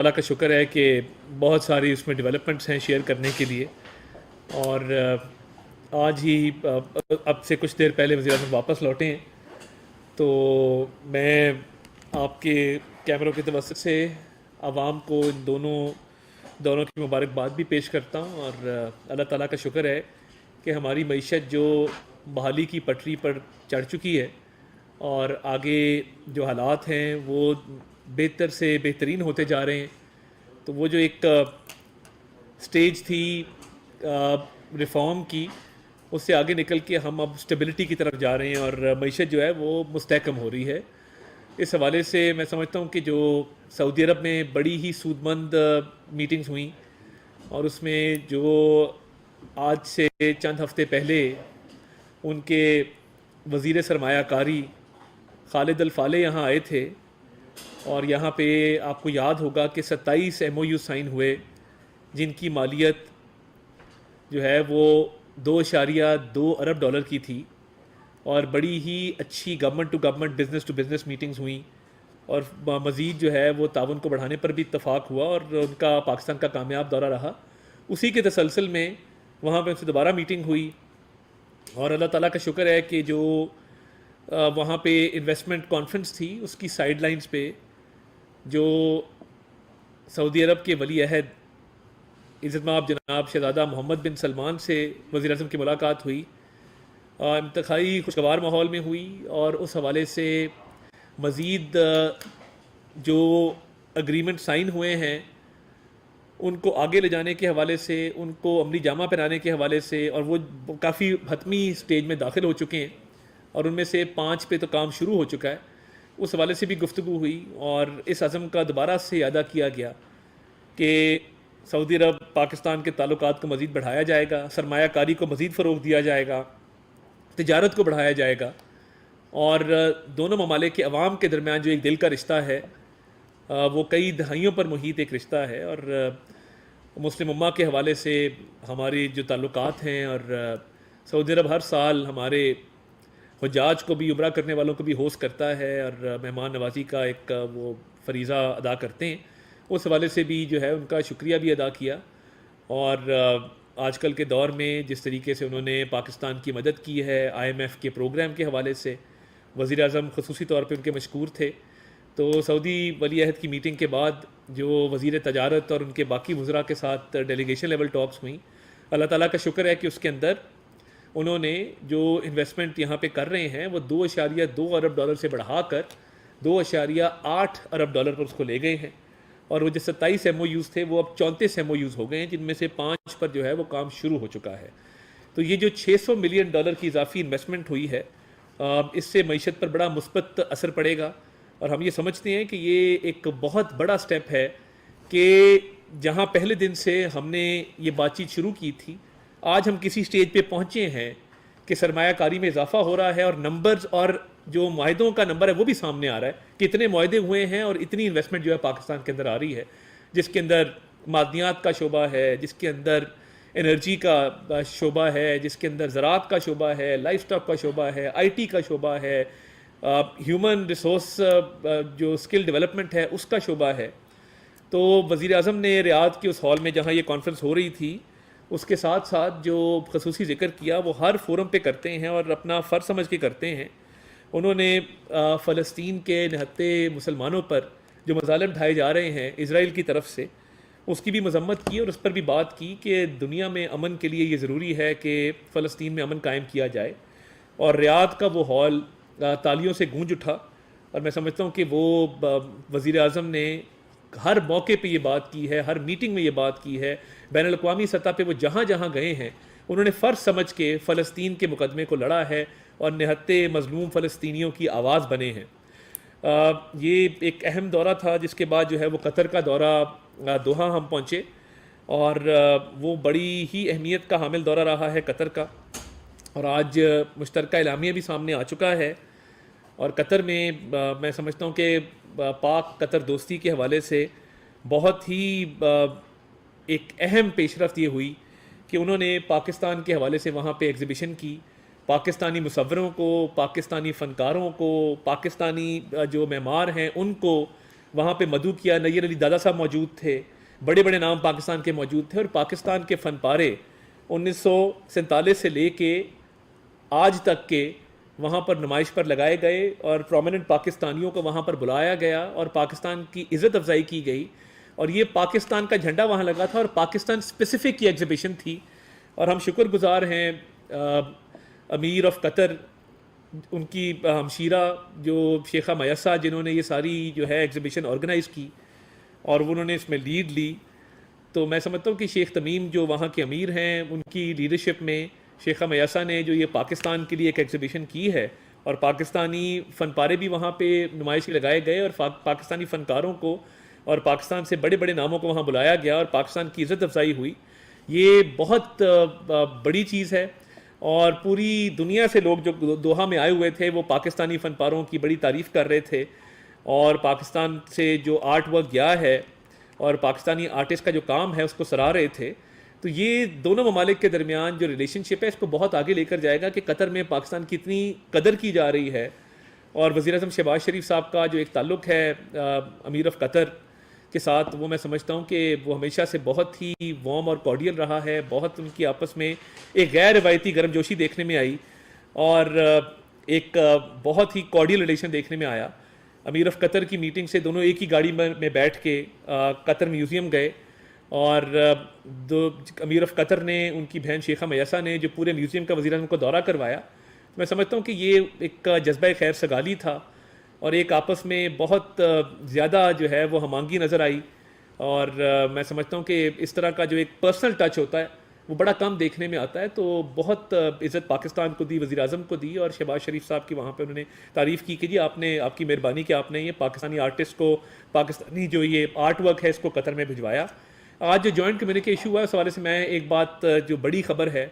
اللہ کا شکر ہے کہ بہت ساری اس میں ڈیولپمنٹس ہیں شیئر کرنے کے لیے. اور آج ہی اب سے کچھ دیر پہلے وزیر اعظم واپس لوٹے ہیں، تو میں آپ کے کیمروں کی توسط سے عوام کو ان دونوں کی مبارکباد بھی پیش کرتا ہوں. اور اللہ تعالیٰ کا شکر ہے کہ ہماری معیشت جو بحالی کی پٹری پر چڑھ چکی ہے اور آگے جو حالات ہیں وہ بہتر سے بہترین ہوتے جا رہے ہیں. تو وہ جو ایک سٹیج تھی ریفارم کی، اس سے آگے نکل کے ہم اب سٹیبلٹی کی طرف جا رہے ہیں اور معیشت جو ہے وہ مستحکم ہو رہی ہے. اس حوالے سے میں سمجھتا ہوں کہ جو سعودی عرب میں بڑی ہی سود مند میٹنگز ہوئیں، اور اس میں جو آج سے چند ہفتے پہلے ان کے وزیر سرمایہ کاری خالد الفالح یہاں آئے تھے، اور یہاں پہ آپ کو یاد ہوگا کہ 27 MOU سائن ہوئے جن کی مالیت جو ہے وہ $2.2 ارب کی تھی، اور بڑی ہی اچھی government to government business to business meetings ہوئیں، اور مزید جو ہے وہ تعاون کو بڑھانے پر بھی اتفاق ہوا، اور ان کا پاکستان کا کامیاب دورہ رہا. اسی کے تسلسل میں وہاں پہ ان سے دوبارہ میٹنگ ہوئی، اور اللہ تعالیٰ کا شکر ہے کہ جو وہاں پہ انویسٹمنٹ کانفرنس تھی اس کی سائیڈ لائنز پہ جو سعودی عرب کے ولی عہد عزت مآب جناب شہزادہ محمد بن سلمان سے وزیر اعظم کی ملاقات ہوئی، انتہائی خوشگوار ماحول میں ہوئی. اور اس حوالے سے مزید جو اگریمنٹ سائن ہوئے ہیں ان کو آگے لے جانے کے حوالے سے، ان کو عملی جامہ پہنانے کے حوالے سے، اور وہ کافی حتمی سٹیج میں داخل ہو چکے ہیں، اور ان میں سے 5 پہ تو کام شروع ہو چکا ہے. اس حوالے سے بھی گفتگو ہوئی، اور اس عزم کا دوبارہ سے اعادہ کیا گیا کہ سعودی عرب پاکستان کے تعلقات کو مزید بڑھایا جائے گا، سرمایہ کاری کو مزید فروغ دیا جائے گا، تجارت کو بڑھایا جائے گا، اور دونوں ممالک کے عوام کے درمیان جو ایک دل کا رشتہ ہے وہ کئی دہائیوں پر محیط ایک رشتہ ہے. اور مسلم امہ کے حوالے سے ہماری جو تعلقات ہیں، اور سعودی عرب ہر سال ہمارے حجاج کو بھی، عمرہ کرنے والوں کو بھی ہوسٹ کرتا ہے، اور مہمان نوازی کا ایک وہ فریضہ ادا کرتے ہیں. اس حوالے سے بھی جو ہے ان کا شکریہ بھی ادا کیا. اور آج کل کے دور میں جس طریقے سے انہوں نے پاکستان کی مدد کی ہے IMF کے پروگرام کے حوالے سے، وزیر اعظم خصوصی طور پہ ان کے مشکور تھے. تو سعودی ولی عہد کی میٹنگ کے بعد جو وزیر تجارت اور ان کے باقی وزراء کے ساتھ ڈیلیگیشن لیول ٹاکس ہوئیں، اللہ تعالیٰ کا شکر ہے کہ اس کے اندر انہوں نے جو انویسٹمنٹ یہاں پہ کر رہے ہیں وہ $2.2 ارب سے بڑھا کر $2.8 ارب پر اس کو لے گئے ہیں. اور وہ جو 27 MOUs تھے وہ اب 34 MOUs ہو گئے ہیں، جن میں سے 5 پر جو ہے وہ کام شروع ہو چکا ہے. تو یہ جو $600 ملین کی اضافی انویسٹمنٹ ہوئی ہے، اس سے معیشت پر بڑا مثبت اثر پڑے گا. اور ہم یہ سمجھتے ہیں کہ یہ ایک بہت بڑا سٹیپ ہے کہ جہاں پہلے دن سے ہم نے یہ بات چیت شروع کی تھی، آج ہم کسی سٹیج پہ پہنچے ہیں کہ سرمایہ کاری میں اضافہ ہو رہا ہے، اور نمبرز اور جو معاہدوں کا نمبر ہے وہ بھی سامنے آ رہا ہے کہ اتنے معاہدے ہوئے ہیں اور اتنی انویسٹمنٹ جو ہے پاکستان کے اندر آ رہی ہے، جس کے اندر معدنیات کا شعبہ ہے، جس کے اندر انرجی کا شعبہ ہے، جس کے اندر زراعت کا شعبہ ہے، لائف سٹاک کا شعبہ ہے، IT کا شعبہ ہے، ہیومن ریسورس جو اسکل ڈیولپمنٹ ہے اس کا شعبہ ہے. تو وزیر اعظم نے ریاض کے اس ہال میں جہاں یہ کانفرنس ہو رہی تھی، اس کے ساتھ ساتھ جو خصوصی ذکر کیا وہ ہر فورم پہ کرتے ہیں اور اپنا فرض سمجھ کے کرتے ہیں. انہوں نے فلسطین کے نہتے مسلمانوں پر جو مظالم ڈھائے جا رہے ہیں اسرائیل کی طرف سے، اس کی بھی مذمت کی، اور اس پر بھی بات کی کہ دنیا میں امن کے لیے یہ ضروری ہے کہ فلسطین میں امن قائم کیا جائے. اور ریاض کا وہ ہال تالیوں سے گونج اٹھا، اور میں سمجھتا ہوں کہ وہ وزیر اعظم نے ہر موقع پہ یہ بات کی ہے، ہر میٹنگ میں یہ بات کی ہے، بین الاقوامی سطح پہ وہ جہاں جہاں گئے ہیں انہوں نے فرض سمجھ کے فلسطین کے مقدمے کو لڑا ہے اور نہتے مظلوم فلسطینیوں کی آواز بنے ہیں. یہ ایک اہم دورہ تھا، جس کے بعد جو ہے وہ قطر کا دورہ دوحہ ہم پہنچے، اور وہ بڑی ہی اہمیت کا حامل دورہ رہا ہے قطر کا. اور آج مشترکہ اعلامیہ بھی سامنے آ چکا ہے، اور قطر میں میں سمجھتا ہوں کہ پاک قطر دوستی کے حوالے سے بہت ہی ایک اہم پیش رفت یہ ہوئی کہ انہوں نے پاکستان کے حوالے سے وہاں پہ ایگزیبیشن کی، پاکستانی مصوروں کو، پاکستانی فنکاروں کو، پاکستانی جو معمار ہیں ان کو وہاں پہ مدعو کیا، نیر علی دادا صاحب موجود تھے، بڑے بڑے نام پاکستان کے موجود تھے، اور پاکستان کے فن پارے 1947 سے لے کے آج تک کے وہاں پر نمائش پر لگائے گئے، اور پرومیننٹ پاکستانیوں کو وہاں پر بلایا گیا اور پاکستان کی عزت افزائی کی گئی، اور یہ پاکستان کا جھنڈا وہاں لگا تھا، اور پاکستان اسپیسیفک یہ ایگزیبیشن تھی. اور ہم شکر گزار ہیں امیر آف قطر، ان کی ہمشیرہ جو شیخہ میسہ، جنہوں نے یہ ساری جو ہے ایگزیبیشن آرگنائز کی اور انہوں نے اس میں لیڈ لی. تو میں سمجھتا ہوں کہ شیخ تمیم جو وہاں کے امیر ہیں، ان کی لیڈرشپ میں شیخہ میسہ نے جو یہ پاکستان کے لیے ایک ایگزیبیشن کی ہے، اور پاکستانی فن پارے بھی وہاں پہ نمائش کے لگائے گئے، اور پاکستانی فنکاروں کو اور پاکستان سے بڑے بڑے ناموں کو وہاں بلایا گیا اور پاکستان کی عزت افزائی ہوئی. یہ بہت بڑی چیز ہے، اور پوری دنیا سے لوگ جو دوحہ میں آئے ہوئے تھے وہ پاکستانی فن پاروں کی بڑی تعریف کر رہے تھے، اور پاکستان سے جو آرٹ ورک گیا ہے اور پاکستانی آرٹسٹ کا جو کام ہے اس کو سراہ رہے تھے. تو یہ دونوں ممالک کے درمیان جو ریلیشن شپ ہے اس کو بہت آگے لے کر جائے گا کہ قطر میں پاکستان کی اتنی قدر کی جا رہی ہے. اور وزیر اعظم شہباز شریف صاحب کا جو ایک تعلق ہے امیر آف قطر کے ساتھ، وہ میں سمجھتا ہوں کہ وہ ہمیشہ سے بہت ہی وارم اور کارڈیل رہا ہے. بہت ان کی آپس میں ایک غیر روایتی گرم جوشی دیکھنے میں آئی، اور ایک بہت ہی کارڈیل ریلیشن دیکھنے میں آیا. امیر آف قطر کی میٹنگ سے دونوں ایک ہی گاڑی میں بیٹھ کے قطر میوزیم گئے، اور امیر آف قطر نے، ان کی بہن شیخہ میسہ نے جو پورے میوزیم کا وزیر اعظم کو دورہ کروایا. میں سمجھتا ہوں کہ یہ ایک جذبہ خیر سگالی تھا، اور ایک آپس میں بہت زیادہ جو ہے وہ ہم آہنگی نظر آئی. اور میں سمجھتا ہوں کہ اس طرح کا جو ایک پرسنل ٹچ ہوتا ہے وہ بڑا کم دیکھنے میں آتا ہے. تو بہت عزت پاکستان کو دی، وزیر اعظم کو دی، اور شہباز شریف صاحب کی وہاں پہ انہوں نے تعریف کی کہ جی آپ کی مہربانی کہ آپ نے یہ پاکستانی آرٹسٹ کو، پاکستانی جو یہ آرٹ ورک ہے اس کو قطر میں بھجوایا. آج جو جوائنٹ کمیونیکے ایشو ہوا ہے اس حوالے سے میں ایک بات جو بڑی خبر ہے،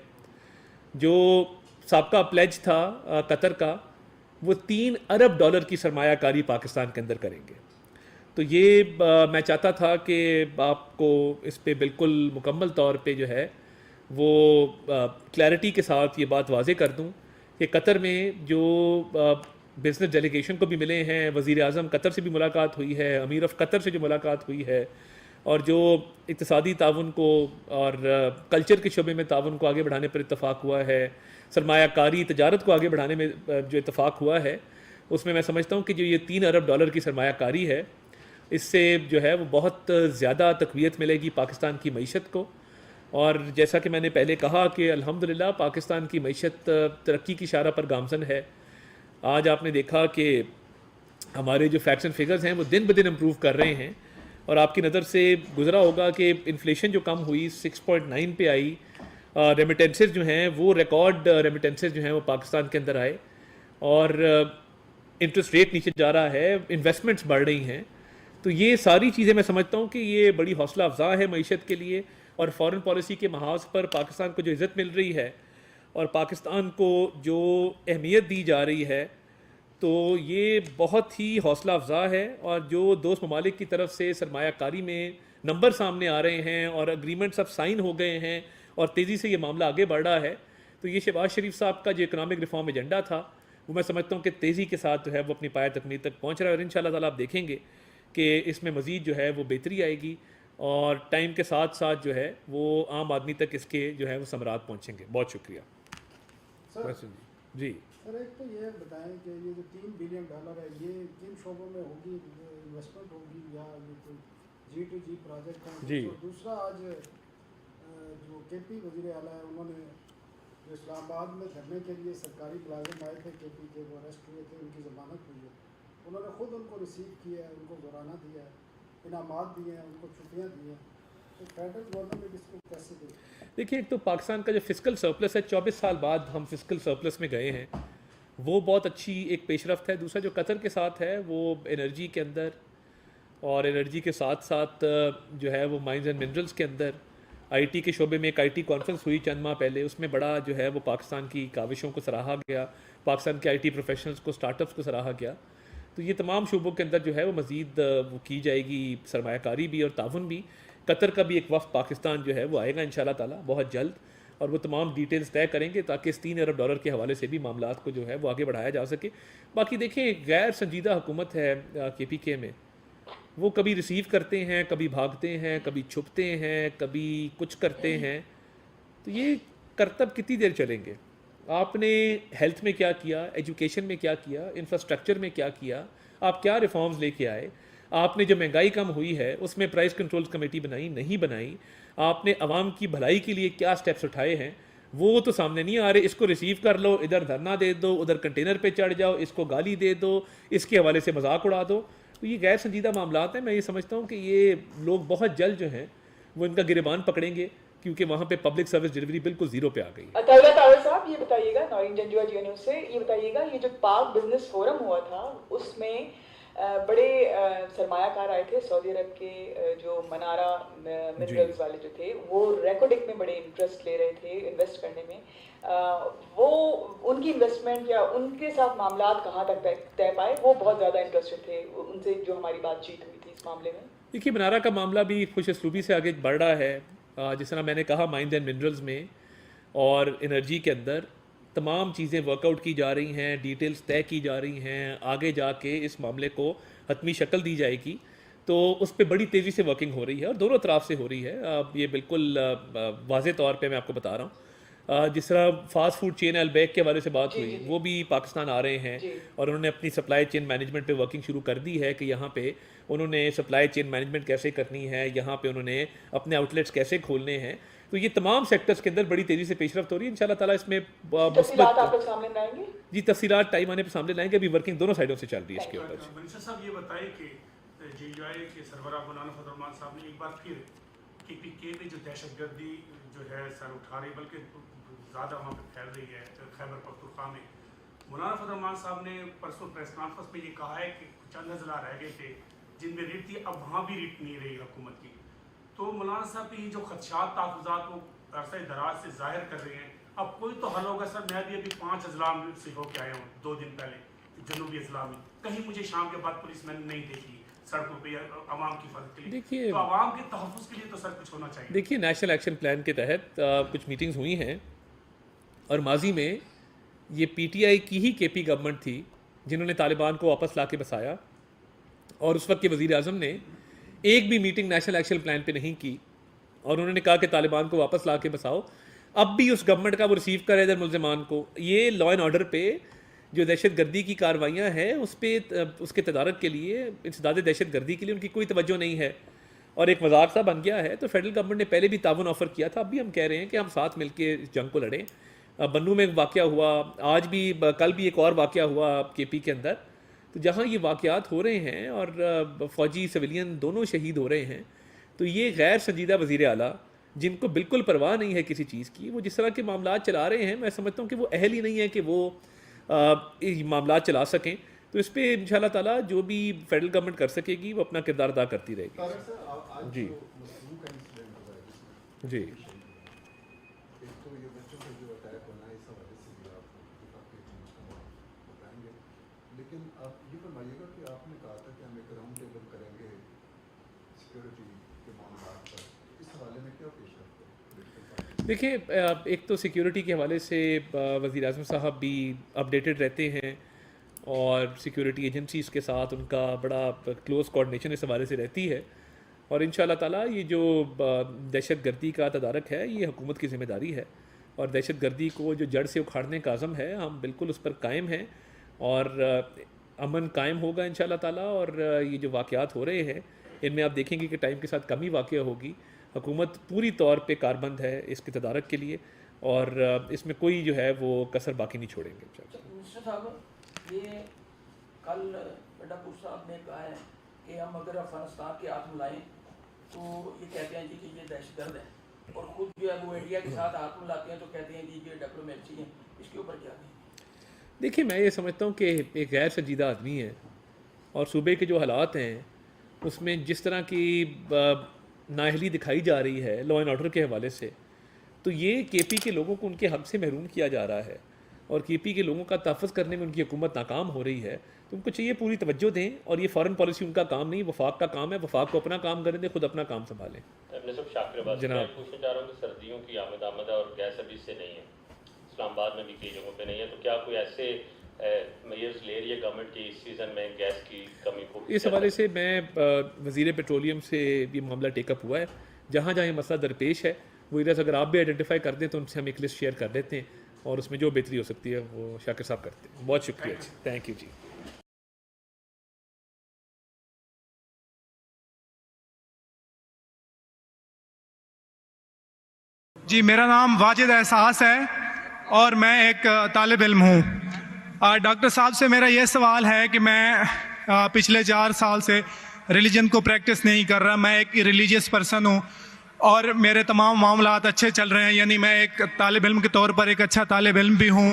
جو سابقہ پلیج تھا قطر کا، وہ $3 ارب کی سرمایہ کاری پاکستان کے اندر کریں گے. تو یہ میں چاہتا تھا کہ آپ کو اس پہ بالکل مکمل طور پہ جو ہے وہ کلیئرٹی کے ساتھ یہ بات واضح کر دوں کہ قطر میں جو بزنس ڈیلیگیشن کو بھی ملے ہیں، وزیر اعظم قطر سے بھی ملاقات ہوئی ہے، امیر آف قطر سے جو ملاقات ہوئی ہے، اور جو اقتصادی تعاون کو اور کلچر کے شعبے میں تعاون کو آگے بڑھانے پر اتفاق ہوا ہے، سرمایہ کاری تجارت کو آگے بڑھانے میں جو اتفاق ہوا ہے، اس میں سمجھتا ہوں کہ جو یہ $3 ارب کی سرمایہ کاری ہے، اس سے جو ہے وہ بہت زیادہ تقویت ملے گی پاکستان کی معیشت کو. اور جیسا کہ میں نے پہلے کہا کہ الحمدللہ پاکستان کی معیشت ترقی کی شارہ پر گامزن ہے. آج آپ نے دیکھا کہ ہمارے جو فیکٹس اینڈ فگرز ہیں وہ دن بدن امپروو کر رہے ہیں، اور آپ کی نظر سے گزرا ہوگا کہ انفلیشن جو کم ہوئی 6.9 پہ آئی. ریمیٹنسز جو ہیں وہ ریکارڈ ریمیٹنسز جو ہیں وہ پاکستان کے اندر آئے، اور انٹرسٹ ریٹ نیچے جا رہا ہے، انویسٹمنٹس بڑھ رہی ہیں. تو یہ ساری چیزیں میں سمجھتا ہوں کہ یہ بڑی حوصلہ افزا ہے معیشت کے لیے. اور فارن پالیسی کے محاذ پر پاکستان کو جو عزت مل رہی ہے اور پاکستان کو جو اہمیت دی جا رہی ہے، تو یہ بہت ہی حوصلہ افزا ہے. اور جو دوست ممالک کی طرف سے سرمایہ کاری میں نمبر سامنے آ رہے ہیں اور اگریمنٹس اب سائن ہو گئے ہیں اور تیزی سے یہ معاملہ آگے بڑھ رہا ہے، تو یہ شہباز شریف صاحب کا جو اکنامک ریفارم ایجنڈا تھا وہ میں سمجھتا ہوں کہ تیزی کے ساتھ جو ہے وہ اپنی پایہ تکمیل تک پہنچ رہا ہے. اور انشاءاللہ تعالیٰ آپ دیکھیں گے کہ اس میں مزید جو ہے وہ بہتری آئے گی، اور ٹائم کے ساتھ ساتھ جو ہے وہ عام آدمی تک اس کے جو ہے وہ ثمرات پہنچیں گے. بہت شکریہ جی. سر ایک تو یہ بتائیں کہ یہ جو $3 بلین ہے یہ کن شعبوں میں ہوگی، انویسٹمنٹ ہوگی یا یہ کوئی G2G پروجیکٹ ہے؟ جی. دوسرا آج جو کے پی وزیر اعلیٰ ہیں انہوں نے جو اسلام آباد میں دھرنے کے لیے سرکاری ملازم آئے تھے کے پی کے، وہ اریسٹ ہوئے تھے، ان کی ضمانت ہوئی ہے، انہوں نے خود ان کو ریسیو کیا ہے، ان کو گورانہ دیا ہے، انعامات دیے ہیں، ان کو چھٹیاں دی ہیں. تو فیڈرل گورنمنٹ اس کو کیسے دے؟ دیکھیے ایک تو پاکستان کا جو فسکل سرپلس ہے، 24 سال بعد ہم فسکل سرپلس میں گئے ہیں، وہ بہت اچھی ایک پیش رفت ہے. دوسرا جو قطر کے ساتھ ہے وہ انرجی کے اندر، اور انرجی کے ساتھ ساتھ جو ہے وہ مائنز اینڈ منرلز کے اندر آئی ٹی کے شعبے میں ایک آئی ٹی کانفرنس ہوئی چند ماہ پہلے، اس میں بڑا جو ہے وہ پاکستان کی کاوشوں کو سراہا گیا، پاکستان کے آئی ٹی پروفیشنلز کو، اسٹارٹ اپس کو سراہا گیا. تو یہ تمام شعبوں کے اندر جو ہے وہ مزید وہ کی جائے گی سرمایہ کاری بھی اور تعاون بھی. قطر کا بھی ایک وفد پاکستان جو ہے وہ آئے گا انشاءاللہ تعالیٰ بہت جلد، اور وہ تمام ڈیٹیلز طے کریں گے تاکہ اس $3 ارب کے حوالے سے بھی معاملات کو جو ہے وہ آگے بڑھایا جا سکے. باقی دیکھیں غیر سنجیدہ حکومت ہے کے پی کے میں، وہ کبھی ریسیو کرتے ہیں، کبھی بھاگتے ہیں، کبھی چھپتے ہیں، کبھی کچھ کرتے ہیں. تو یہ کرتب کتنی دیر چلیں گے؟ آپ نے ہیلتھ میں کیا کیا، ایجوکیشن میں کیا کیا، انفراسٹرکچر میں کیا کیا، آپ کیا ریفارمز لے کے آئے؟ آپ نے جو مہنگائی کم ہوئی ہے اس میں پرائس کنٹرول کمیٹی بنائی نہیں بنائی؟ آپ نے عوام کی بھلائی کے لیے کیا سٹیپس اٹھائے ہیں؟ وہ تو سامنے نہیں آ رہے. اس کو ریسیو کر لو، ادھر دھرنا دے دو، ادھر کنٹینر پہ چڑھ جاؤ، اس کو گالی دے دو، اس کے حوالے سے مذاق اڑا دو. تو یہ غیر سنجیدہ معاملات ہیں. میں یہ سمجھتا ہوں کہ یہ لوگ بہت جلد جو ہیں وہ ان کا گریبان پکڑیں گے، کیونکہ وہاں پہ پبلک سروس ڈلیوری بالکل زیرو پہ آ گئی ہے. طاہرہ طاہر صاحب، یہ بتائیے گا، نورین جنجوعہ جی نیوز سے، یہ بتائیے گا، یہ جو پاک بزنس فورم ہوا تھا اس میں بڑے سرمایہ کار آئے تھے سعودی عرب کے، جو منارہ منرلز والے جو تھے، وہ ریکوڈک میں بڑے انٹرسٹ لے رہے تھے انویسٹ کرنے میں. وہ ان کی انویسٹمنٹ یا ان کے ساتھ معاملات کہاں تک طے پائے؟ وہ بہت زیادہ انٹرسٹڈ تھے، ان سے جو ہماری بات چیت ہوئی تھی اس معاملے میں. دیکھیے، منارہ کا معاملہ بھی خوش اسلوبی سے آگے بڑھ رہا ہے. جس طرح میں نے کہا، مائنز اینڈ منرلز میں اور انرجی کے اندر تمام چیزیں ورک آؤٹ کی جا رہی ہیں، ڈیٹیلز طے کی جا رہی ہیں. آگے جا کے اس معاملے کو حتمی شکل دی جائے گی، تو اس پہ بڑی تیزی سے ورکنگ ہو رہی ہے اور دونوں اطراف سے ہو رہی ہے. یہ بالکل واضح طور پہ میں آپ کو بتا رہا ہوں. جس طرح فاسٹ فوڈ چین البیک کے حوالے سے بات ہوئی، وہ بھی پاکستان آ رہے ہیں اور انہوں نے اپنی سپلائی چین مینجمنٹ پہ ورکنگ شروع کر دی ہے کہ یہاں پہ انہوں نے سپلائی چین مینجمنٹ کیسے کرنی ہے، یہاں پہ انہوں نے اپنے آؤٹ لیٹس کیسے کھولنے ہیں. تو یہ تمام سیکٹرز کے اندر بڑی تیزی سے پیش رفت ہو رہی ہے. انشاءاللہ تعالیٰ اس میں تفصیلات آپ لوگ سامنے لائیں گے؟ جی، تفصیلات ٹائم آنے پہ سامنے لائیں گے. ابھی ورکنگ دونوں سائڈوں سے چل رہی ہے اس کے اوپر. منشا صاحب، یہ بتائیں کہ JUI کے سربراہ مولانا فضل الرحمان صاحب نے ایک بار پھر KPK میں جو دہشت گردی جو ہے سر اٹھا رہی، بلکہ زیادہ وہاں پہ پھیل رہی ہے خیبر پختونخوا میں، مولانا فضل الرحمان صاحب نے پرسوں پریس کانفرنس میں یہ کہا ہے کہ چند اضلاع رہ گئے تھے جن میں ریٹ تھی، اب وہاں بھی ریٹ نہیں رہی حکومت کی. تو مولانا صاحب کی یہ جو خدشات تحفظات وہ عرصہ دراز سے ظاہر کر رہے ہیں، اب کوئی تو حل ہوگا. سر میں بھی ابھی 5 اضلاع سے ہو کے آیا ہوں 2 دن پہلے، جنوبی اضلاع میں. کہیں مجھے شام کے بعد پولیس میں نہیں دیکھی سڑکوں پہ عوام کی حفاظت کے لیے. دیکھیے، تو عوام کے تحفظ کے لیے تو سر کچھ ہونا چاہیے. دیکھیے، نیشنل ایکشن پلان کے تحت کچھ میٹنگز ہوئی ہیں اور ماضی میں یہ PTI کی ہی KP گورنمنٹ تھی جنہوں نے طالبان کو واپس لا کے بسایا، اور اس وقت کے وزیر اعظم نے ایک بھی میٹنگ نیشنل ایکشن پلان پہ نہیں کی اور انہوں نے کہا کہ طالبان کو واپس لا کے بساؤ. اب بھی اس گورنمنٹ کا وہ ریسیو کر رہے ادھر ملزمان کو. یہ لا اینڈ آرڈر پہ جو دہشت گردی کی کاروائیاں ہیں اس پہ اس کے تدارک کے لیے، انسداد دہشت گردی کے لیے ان کی کوئی توجہ نہیں ہے اور ایک مذاق سا بن گیا ہے. تو فیڈرل گورنمنٹ نے پہلے بھی تعاون آفر کیا تھا، اب بھی ہم کہہ رہے ہیں کہ ہم ساتھ مل کے اس جنگ کو لڑیں. بنو میں ایک واقعہ ہوا، آج بھی، کل بھی ایک اور واقعہ ہوا KP کے اندر. تو جہاں یہ واقعات ہو رہے ہیں اور فوجی سویلین دونوں شہید ہو رہے ہیں، تو یہ غیر سنجیدہ وزیر اعلیٰ جن کو بالکل پرواہ نہیں ہے کسی چیز کی، وہ جس طرح کے معاملات چلا رہے ہیں، میں سمجھتا ہوں کہ وہ اہل ہی نہیں ہے کہ وہ معاملات چلا سکیں. تو اس پہ انشاءاللہ تعالیٰ جو بھی فیڈرل گورنمنٹ کر سکے گی وہ اپنا کردار ادا کرتی رہے گی. جی جی لیکن آپ یہ فرمائیے گا کہ آپ نے کہا تھا کہ ہم ایک راؤنڈ ٹیبل کریں گے سیکورٹی کے معاملات پر، اس حوالے میں کیا پیش رفت ہے؟ دیکھیے، ایک تو سیکیورٹی کے حوالے سے وزیر اعظم صاحب بھی اپڈیٹڈ رہتے ہیں اور سیکیورٹی ایجنسیز کے ساتھ ان کا بڑا کلوز کوآرڈینیشن اس حوالے سے رہتی ہے. اور انشاءاللہ تعالیٰ یہ جو دہشت گردی کا تدارک ہے یہ حکومت کی ذمہ داری ہے، اور دہشت گردی کو جو جڑ سے اکھاڑنے کا عزم ہے ہم بالکل اس پر قائم ہیں، اور امن قائم ہوگا انشاءاللہ تعالیٰ. اور یہ جو واقعات ہو رہے ہیں ان میں آپ دیکھیں گے کہ ٹائم کے ساتھ کمی واقع ہوگی. حکومت پوری طور پہ کاربند ہے اس کے تدارک کے لیے، اور اس میں کوئی جو ہے وہ کسر باقی نہیں چھوڑیں گے. منسٹر صاحب، یہ کل بیٹا پور صاحب نے کہا ہے کہ ہم اگر افغانستان کے ہاتھ ملائیں تو یہ کہتے ہیں جی کہ یہ دہشت گرد ہے، اور خود جو ہے وہ انڈیا کے ساتھ ہاتھ ملاتے ہیں تو کہتے ہیں جی یہ ڈپلومیسی ہیں. اس کے اوپر کیا نہیں؟ دیکھیے، میں یہ سمجھتا ہوں کہ ایک غیر سنجیدہ آدمی ہے، اور صوبے کے جو حالات ہیں اس میں جس طرح کی نااہلی دکھائی جا رہی ہے لا اینڈ آرڈر کے حوالے سے، تو یہ KP کے لوگوں کو ان کے حق سے محروم کیا جا رہا ہے، اور KP کے لوگوں کا تحفظ کرنے میں ان کی حکومت ناکام ہو رہی ہے. تو ان کو چاہیے پوری توجہ دیں، اور یہ فارن پالیسی ان کا کام نہیں، وفاق کا کام ہے. وفاق کو اپنا کام کرنے دیں، خود اپنا کام سنبھالیں. جناب، پوچھنا چاہ رہا ہوں کہ سردیوں کی آمد اور گیس ابھی سے نہیں ہے، اسلام آباد میں بھی کئی جگہوں پہ نہیں ہے، تو کیا کوئی ایسے میئرز لے رہی ہے گورنمنٹ کی اس سیزن میں گیس کی کمی کو؟ اس حوالے سے میں وزیر پیٹرولیم سے یہ معاملہ ٹیک اپ ہوا ہے. جہاں جہاں یہ مسئلہ درپیش ہے وہ ایریاز اگر آپ بھی آئیڈینٹیفائی کر دیں تو ان سے ہم ایک لسٹ شیئر کر دیتے ہیں اور اس میں جو بہتری ہو سکتی ہے وہ شاکر صاحب کرتے ہیں. بہت شکریہ جی. تھینک یو جی. جی میرا نام واجد احساس ہے اور میں ایک طالب علم ہوں. ڈاکٹر صاحب سے میرا یہ سوال ہے کہ میں پچھلے 4 سال سے ریلیجن کو پریکٹس نہیں کر رہا. میں ایک ریلیجیس پرسن ہوں اور میرے تمام معاملات اچھے چل رہے ہیں. یعنی میں ایک طالب علم کے طور پر ایک اچھا طالب علم بھی ہوں,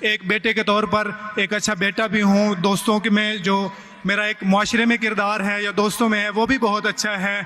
ایک بیٹے کے طور پر ایک اچھا بیٹا بھی ہوں. دوستوں کے میں جو میرا ایک معاشرے میں کردار ہے یا دوستوں میں ہے وہ بھی بہت اچھا ہے.